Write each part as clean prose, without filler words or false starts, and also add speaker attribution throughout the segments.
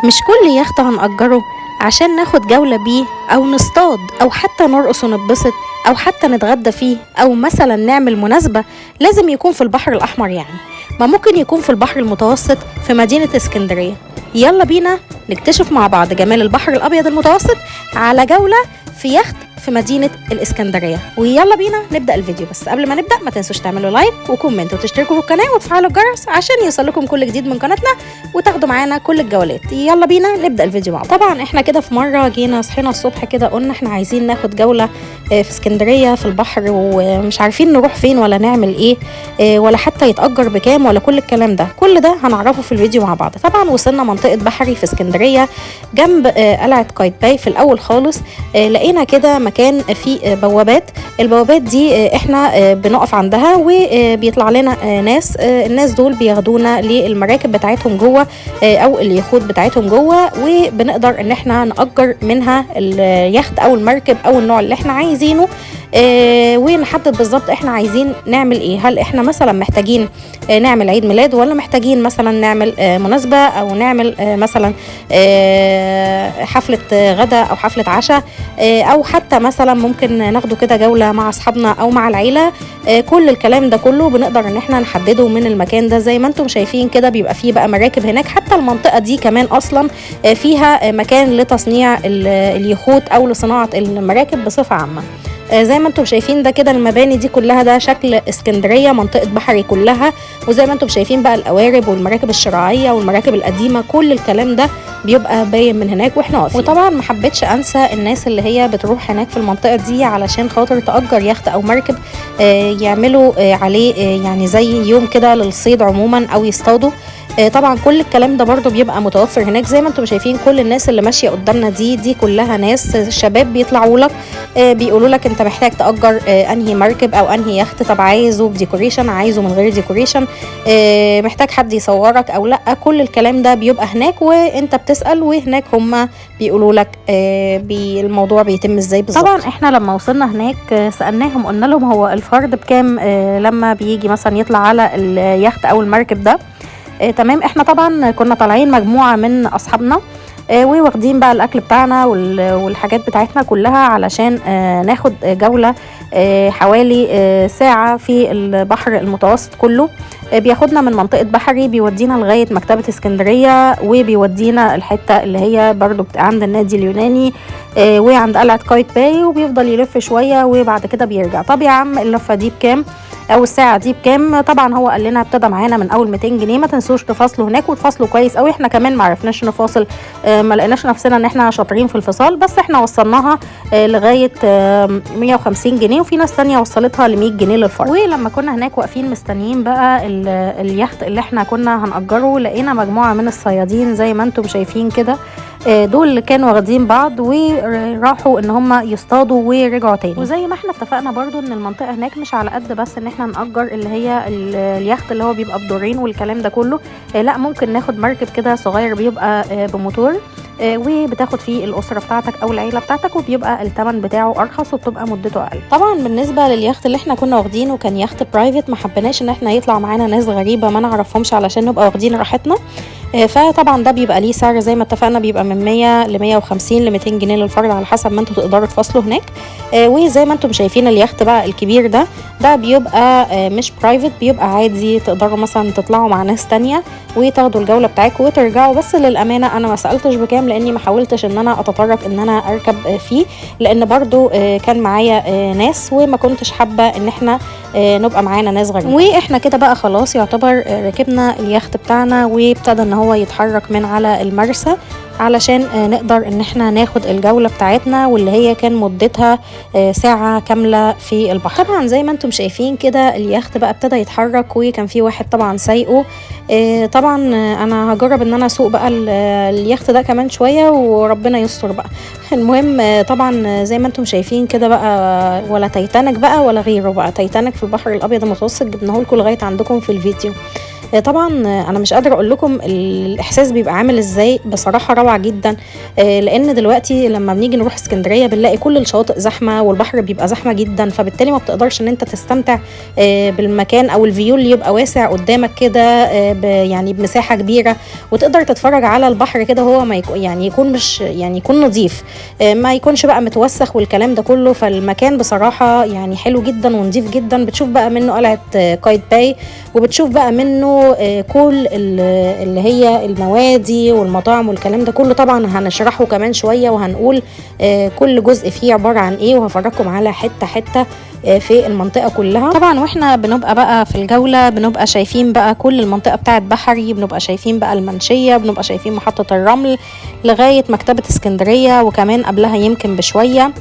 Speaker 1: مش كل يخت هنأجره عشان ناخد جولة بيه أو نصطاد أو حتى نرقص ونتبسط أو حتى نتغدى فيه أو مثلا نعمل مناسبة لازم يكون في البحر الأحمر. يعني ما ممكن يكون في البحر المتوسط في مدينة اسكندرية. يلا بينا نكتشف مع بعض جمال البحر الأبيض المتوسط على جولة في يخت في مدينة الإسكندرية. ويلا بينا نبدأ الفيديو، بس قبل ما نبدأ ما تنسوش تعملوا لايك وكومنت وتشتركوا في القناة وتفعلوا الجرس عشان يوصلكم كل جديد من قناتنا وتاخدوا معانا كل الجولات. يلا بينا نبدأ الفيديو مع بعض. طبعا احنا كده في مرة جينا صحينا الصبح كده قلنا احنا عايزين ناخد جولة في اسكندرية في البحر، ومش عارفين نروح فين ولا نعمل ايه ولا حتى يتأجر بكام ولا كل الكلام ده. كل ده هنعرفه في الفيديو مع بعض. طبعا وصلنا منطقة بحري في اسكندرية جنب قلعة قايتباي. في الأول خالص لقينا كده مكان فيه بوابات. البوابات دي احنا بنقف عندها وبيطلع لنا ناس. الناس دول بياخدونا للمراكب بتاعتهم جوه او اليخوت بتاعتهم جوه، وبنقدر ان احنا نأجر منها اليخت او المركب او النوع اللي احنا عايزينه، ونحدد بالظبط احنا عايزين نعمل ايه. هل احنا مثلا محتاجين نعمل عيد ميلاد، ولا محتاجين مثلا نعمل مناسبة او نعمل مثلا حفلة غدا او حفلة عشاء، او حتى مثلا ممكن ناخده كده جولة مع اصحابنا او مع العيلة. كل الكلام ده كله بنقدر ان احنا نحدده من المكان ده. زي ما انتم شايفين كده بيبقى فيه بقى مراكب هناك. حتى المنطقة دي كمان اصلا فيها مكان لتصنيع اليخوت او لصناعة المراكب بصفة عامة. زي ما انتم شايفين ده كده المباني دي كلها ده شكل اسكندرية، منطقة بحري كلها. وزي ما انتم شايفين بقى القوارب والمراكب الشراعية والمراكب القديمة، كل الكلام ده بيبقى باين من هناك واحنا واقفين. وطبعا ما حبيتش انسى الناس اللي هي بتروح هناك في المنطقة دي علشان خاطر تأجر يخت او مركب يعملوا عليه يعني زي يوم كده للصيد عموما او يصطادوا. طبعا كل الكلام ده برضو بيبقى متوفر هناك. زي ما انتم شايفين كل الناس اللي ماشيه قدامنا دي كلها ناس شباب بيطلعوا لك بيقولوا لك انت محتاج تأجر انهي مركب او انهي يخت. طب عايزه بديكوريشن، عايزه من غير ديكوريشن، محتاج حد يصورك او لا. كل الكلام ده بيبقى هناك وانت بتسأل، وهناك هم بيقولوا لك الموضوع بيتم ازاي بالظبط. طبعا احنا لما وصلنا هناك سألناهم، قلنا لهم هو الفرد بكام لما بيجي مثلا يطلع على اليخت او المركب ده. تمام. احنا طبعا كنا طالعين مجموعة من اصحابنا وواخدين بقى الاكل بتاعنا والحاجات بتاعتنا كلها علشان ناخد جولة حوالي ساعة في البحر المتوسط كله. بياخدنا من منطقة بحري بيودينا لغاية مكتبة اسكندرية، وبيودينا الحتة اللي هي برضو عند النادي اليوناني وعند قلعة قايتباي، وبيفضل يلف شوية وبعد كده بيرجع. طب يا عم اللفة دي بكام او الساعه دي بكام؟ طبعا هو قال لنا ابتدى معانا من اول 200 جنيه. ما تنسوش تفاصلوا هناك وتفاصلوا كويس قوي. احنا كمان ما عرفناش نفاصل، ما لقيناش نفسنا ان احنا شاطرين في الفصال، بس احنا وصلناها لغايه 150 جنيه، وفي ناس ثانيه وصلتها ل 100 جنيه للفرد. ولما كنا هناك واقفين مستنيين بقى اليخت اللي احنا كنا هنأجره، لقينا مجموعه من الصيادين زي ما انتم شايفين كده. دول اللي كانوا واخدين بعض وراحوا ان هم يصطادوا ورجعوا تاني. وزي ما احنا اتفقنا برضو ان المنطقه هناك مش على قد بس ان احنا نأجر اللي هي اليخت اللي هو بيبقى بدورين والكلام ده كله، لا ممكن ناخد مركب كده صغير بيبقى بموتور وبتاخد فيه الاسره بتاعتك او العيله بتاعتك، وبيبقى الثمن بتاعه ارخص وبتبقى مدته اقل. طبعا بالنسبه لليخت اللي احنا كنا واخدينه كان يخت برايفت، ما حبيناش ان احنا يطلع معانا ناس غريبه ما نعرفهمش علشان نبقى واخدين راحتنا. فطبعا ده بيبقى ليه سعر زي ما اتفقنا، بيبقى من 100 ل 150 ل 200 جنيه للفرد على حسب ما انتوا تقدروا تفاصلوا هناك. وزي ما انتم شايفين اليخت بقى الكبير ده بيبقى مش برايفت، بيبقى عادي تقدروا مثلا تطلعوا مع ناس تانية وتاخدوا الجولة بتاعكم وترجعوا. بس للأمانة أنا ما سألتش بكام لأني ما حاولتش إن أنا أتطرق إن أنا أركب فيه، لأن برضو كان معايا ناس وما كنتش حابة إن احنا نبقى معانا ناس غريبة. واحنا كده بقى خلاص يعتبر ركبنا اليخت بتاعنا وابتدى إن هو يتحرك من على المرسى علشان نقدر ان احنا ناخد الجولة بتاعتنا، واللي هي كان مدتها ساعة كاملة في البحر. طبعا زي ما انتم شايفين كده اليخت بقى ابتدى يتحرك، وكان في واحد طبعا سايقه. طبعا انا هجرب ان انا اسوق بقى اليخت ده كمان شوية وربنا يستر بقى. المهم طبعا زي ما انتم شايفين كده بقى، ولا تايتانيك بقى ولا غيره، بقى تايتانيك في البحر الابيض المتوسط جبناه لكم لغاية عندكم في الفيديو. طبعا انا مش قادره اقول لكم الاحساس بيبقى عامل ازاي، بصراحه روعه جدا. لان دلوقتي لما بنيجي نروح اسكندريه بنلاقي كل الشواطئ زحمه والبحر بيبقى زحمه جدا، فبالتالي ما بتقدرش ان انت تستمتع بالمكان او الفيو اللي يبقى واسع قدامك كده، يعني بمساحه كبيره، وتقدر تتفرج على البحر كده. هو ما يعني يكون مش يعني يكون نظيف، ما يكونش بقى متوسخ والكلام ده كله. فالمكان بصراحه يعني حلو جدا ونظيف جدا. بتشوف بقى منه قلعه قايتباي، وبتشوف بقى منه كل اللي هي النوادي والمطاعم والكلام ده كله. طبعا هنشرحه كمان شوية وهنقول كل جزء فيه عبارة عن ايه، وهفرجكم على حتة حتة في المنطقة كلها. طبعا واحنا بنبقى بقى في الجولة بنبقى شايفين بقى كل المنطقة بتاعت بحري، بنبقى شايفين بقى المنشية، بنبقى شايفين محطة الرمل لغاية مكتبة اسكندرية، وكمان قبلها يمكن بشوية.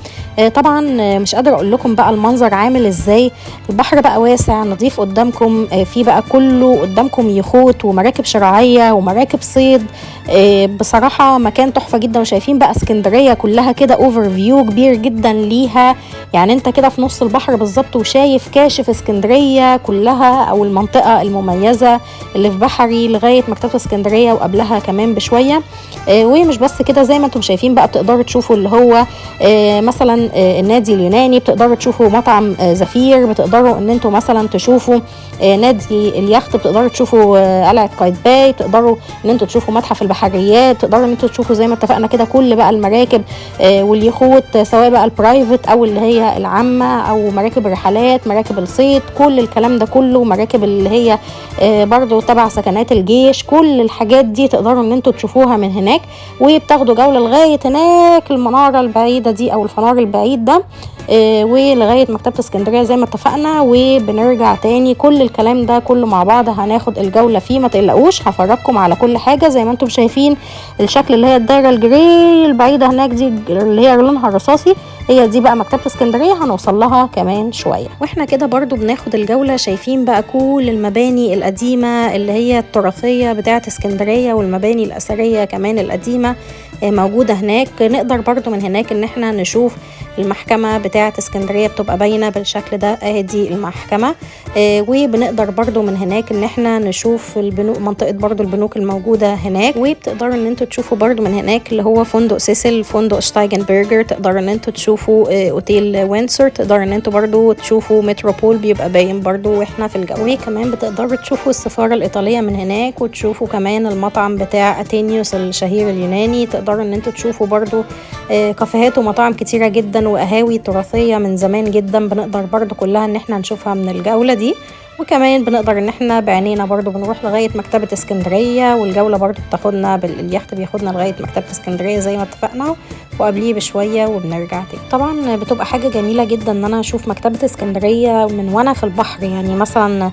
Speaker 1: طبعا مش قادرة اقول لكم بقى المنظر عامل ازاي. البحر بقى واسع نظيف قدامكم، في بقى كله قدامكم يخوت ومراكب شراعية ومراكب صيد. بصراحة مكان تحفة جدا. وشايفين بقى اسكندرية كلها كده اوفر فيو كبير جدا ليها، يعني انت كده في نص البحر بالظبط وشايف كاشف اسكندرية كلها او المنطقة المميزة اللي في بحري لغاية مكتبة اسكندرية وقبلها كمان بشوية. ومش بس كده، زي ما انتم شايفين بقى بتقدروا تشوفوا اللي هو مثلا النادي اليوناني، بتقدروا تشوفوا مطعم زفير، بتقدروا ان انتم مثلا تشوفوا نادي اليخت، بتقدروا تشوفوا قلعة قايتباي، بتقدروا ان انتم تشوفوا متحف البحريات، تقدروا ان انتم تشوفوا زي ما اتفقنا كده كل بقى المراكب واليخوت، سواء بقى البرايفت او اللي هي العامة او مراكب الرحلات، مراكب الصيد، كل الكلام ده كله، مراكب اللي هي برضو تبع سكنات الجيش. كل الحاجات دي تقدروا ان انتم تشوفوها من هناك. وبتاخدوا جولة لغاية هناك المنارة البعيدة دي او الفنار البعيد ده، ولغاية مكتبة اسكندرية زي ما اتفقنا، وبنرجع تاني. كل الكلام ده كله مع بعض هناخد الجولة فيه، ما تقلقوش، هفرجكم على كل حاجة. زي ما انتم شايفين الشكل اللي هي الدايرة الجري البعيدة هناك دي اللي هي لونها الرصاصي، هي دي بقى مكتبة اسكندرية، هنوصل لها كمان شوية. واحنا كده برضو بناخد الجولة شايفين بقى كل المباني القديمة اللي هي التراثية بتاعة اسكندرية، والمباني الأثرية كمان القديمة موجودة هناك. نقدر برضو من هناك ان احنا نشوف المحكمة بتاعة اسكندرية، بتبقى باينة بالشكل ده، اهدي المحكمة. وبنقدر برضو من هناك ان احنا نشوف البنوك، منطقة برضو البنوك الموجودة هناك. وبتقدروا ان انتوا تشوفوا برضو من هناك اللي هو فندق سيسل، فندق شتايجنبرجر، تقدروا ان انتوا تشوفوا اوتيل وينسور، تقدروا ان انتوا برضو تشوفوا متروبول بيبقى باين برضو واحنا في الجو. وكمان بتقدروا تشوفوا السفارة الإيطالية من هناك، وتشوفوا كمان المطعم بتاع أتينيوس الشهير اليوناني. تقدروا ان انتوا تشوفوا برضو كافيهات ومطاعم كتيرة جدا وقهاوي تراثية من زمان جدا، بنقدر برضو كلها ان احنا نشوفها من الجولة دي. وكمان بنقدر ان احنا بعينينا برضو بنروح لغاية مكتبة اسكندرية، والجولة برضو بتاخدنا اليخت بياخدنا لغاية مكتبة اسكندرية زي ما اتفقنا، وقبليه بشوية وبنرجع تاني. طبعا بتبقى حاجة جميلة جدا ان انا اشوف مكتبة اسكندرية من وانا في البحر. يعني مثلا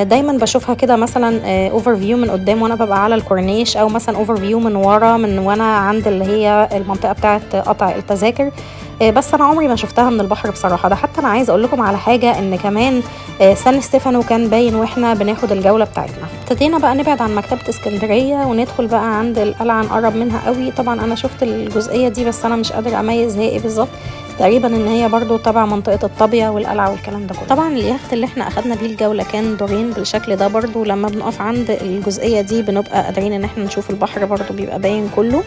Speaker 1: دايما بشوفها كده مثلا اوفر فيو من قدام وانا ببقى على الكورنيش، او مثلا اوفر فيو من ورا من وانا عند اللي هي المنطقة بتاعت قطع التذاكر. بس انا عمري ما شفتها من البحر بصراحه. ده حتى انا عايز اقول لكم على حاجه، ان كمان سان ستيفانو كان باين واحنا بناخد الجوله بتاعتنا. ابتدينا بقى نبعد عن مكتبه اسكندريه وندخل بقى عند القلعه، نقرب منها قوي. طبعا انا شفت الجزئيه دي بس انا مش قادره اميز هي ايه بالظبط، تقريبا ان هي برضو تبع منطقه الطابيه والقلعه والكلام ده كله. طبعا اليخت اللي احنا اخدنا بيه الجوله كان دورين بالشكل ده برضو. لما بنقف عند الجزئيه دي بنبقى قادرين ان احنا نشوف البحر برضو بيبقى باين كله.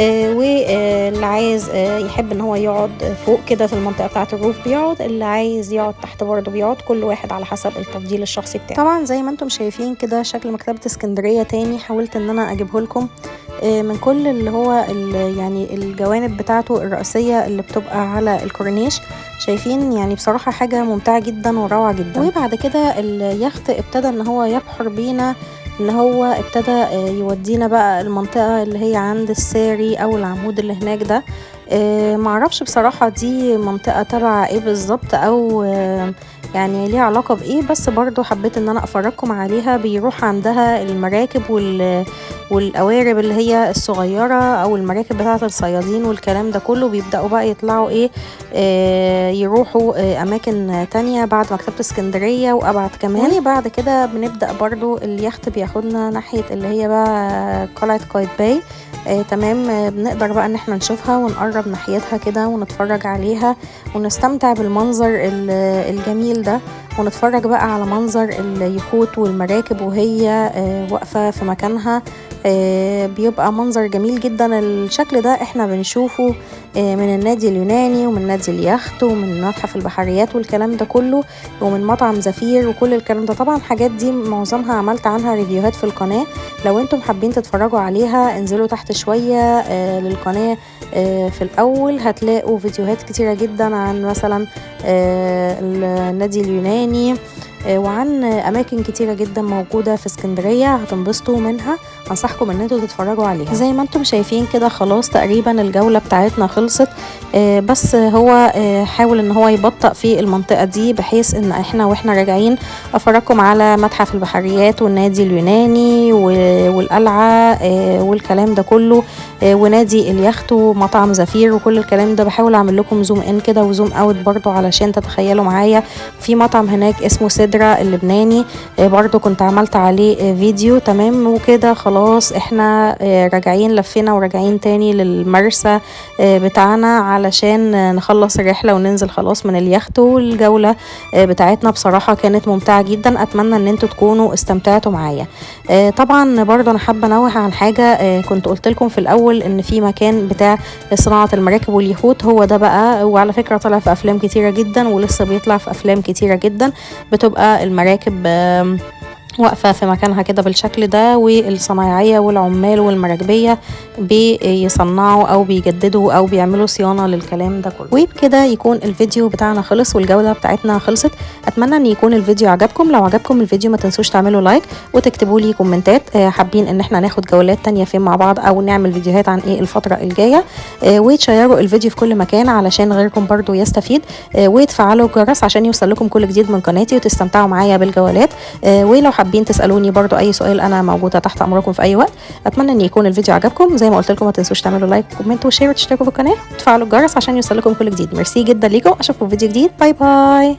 Speaker 1: واللي عايز يحب ان هو يقعد فوق كده في المنطقه بتاعه الروف بيقعد، اللي عايز يقعد تحت برضه بيقعد، كل واحد على حسب التفضيل الشخصي بتاعه. طبعا زي ما انتم شايفين كده شكل مكتبه اسكندريه تاني، حاولت ان انا اجيبه لكم من كل اللي هو يعني الجوانب بتاعته الرئيسيه اللي بتبقى على الكورنيش. شايفين يعني بصراحه حاجه ممتعه جدا وروعه جدا. وبعد كده اليخت ابتدى ان هو يبحر بينا، ان هو ابتدى يودينا بقى المنطقة اللي هي عند الساري او العمود اللي هناك ده. معرفش بصراحة دي منطقة تبع ايه بالظبط، او يعني ليها علاقة بايه، بس برضو حبيت ان انا افرجكم عليها. بيروح عندها المراكب والقوارب اللي هي الصغيرة، او المراكب بتاعة الصيادين والكلام ده كله. بيبدأوا بقى يطلعوا يروحوا اماكن تانية بعد مكتبة اسكندرية وابعد كمان. بعد كده بنبدأ برضو اليخت بياخدنا ناحية اللي هي بقى قلعة قايتباي. تمام، بنقدر بقى ان احنا نشوفها ونقرب ناحيتها كده ونتفرج عليها ونستمتع بالمنظر الجميل ده. ونتفرج بقى على منظر اليخوت والمراكب وهي واقفة في مكانها. بيبقى منظر جميل جدا. الشكل ده احنا بنشوفه من النادي اليوناني ومن نادي اليخت ومن متحف البحريات والكلام ده كله، ومن مطعم زفير وكل الكلام ده. طبعا الحاجات دي معظمها عملت عنها ريفيوهات في القناة، لو انتم حابين تتفرجوا عليها انزلوا تحت شوية للقناة. في الأول هتلاقوا فيديوهات كتيرة جدا عن مثلا النادي اليوناني وعن أماكن كتيرة جدا موجودة في اسكندرية هتنبسطوا منها. أنصحكم ان انتوا تتفرجوا عليها. زي ما انتم شايفين كده خلاص تقريبا الجولة بتاعتنا خلصت، بس هو حاول ان هو يبطأ في المنطقة دي بحيث ان احنا واحنا راجعين افرجكم على متحف البحريات والنادي اليوناني والقلعة والكلام ده كله ونادي اليخت ومطعم زفير وكل الكلام ده. بحاول اعمل لكم زوم ان كده وزوم اوت برضو علشان تتخيلوا معايا. في مطعم هناك اسمه سدرة اللبناني برضو كنت عملت عليه فيديو. تمام وكده خلاص احنا راجعين، لفينا وراجعين تاني للمرسى بتاعنا علشان نخلص الرحلة وننزل خلاص من اليخت. والجولة بتاعتنا بصراحة كانت ممتعة جدا، اتمنى ان انتوا تكونوا استمتعتوا معايا. طبعا برضو انا حابة انوه عن حاجة كنت قلت لكم في الاول ان في مكان بتاع صناعة المراكب واليخوت، هو ده بقى. وعلى فكرة طلع في افلام كتيرة جدا ولسه بيطلع في افلام كتيرة جدا، بتبقى المراكب واقفة في مكانها كده بالشكل ده، والصنايعية والعمال والمراكبية بيصنعوا او بيجددوا او بيعملوا صيانة للكلام ده كله. وبكده يكون الفيديو بتاعنا خلص والجولة بتاعتنا خلصت. اتمنى ان يكون الفيديو عجبكم. لو عجبكم الفيديو ما تنسوش تعملوا لايك وتكتبوا لي كومنتات حابين ان احنا ناخد جولات تانية فين مع بعض او نعمل فيديوهات عن ايه الفترة الجاية. وتشيروا الفيديو في كل مكان علشان غيركم برضو يستفيد، وتفعلوا الجرس عشان يوصل لكم كل جديد من قناتي وتستمتعوا معايا بالجولات. ولو حابين تسالوني برضو اي سؤال انا موجوده تحت امركم في اي وقت. اتمنى ان يكون الفيديو عجبكم. زي ما قلت لكم ما تنسوش تعملوا لايك وكومنت وشير وتشتركوا في القناه وتفعلوا الجرس عشان يوصل لكم كل جديد. ميرسي جدا ليكم، اشوفكم في فيديو جديد. باي باي.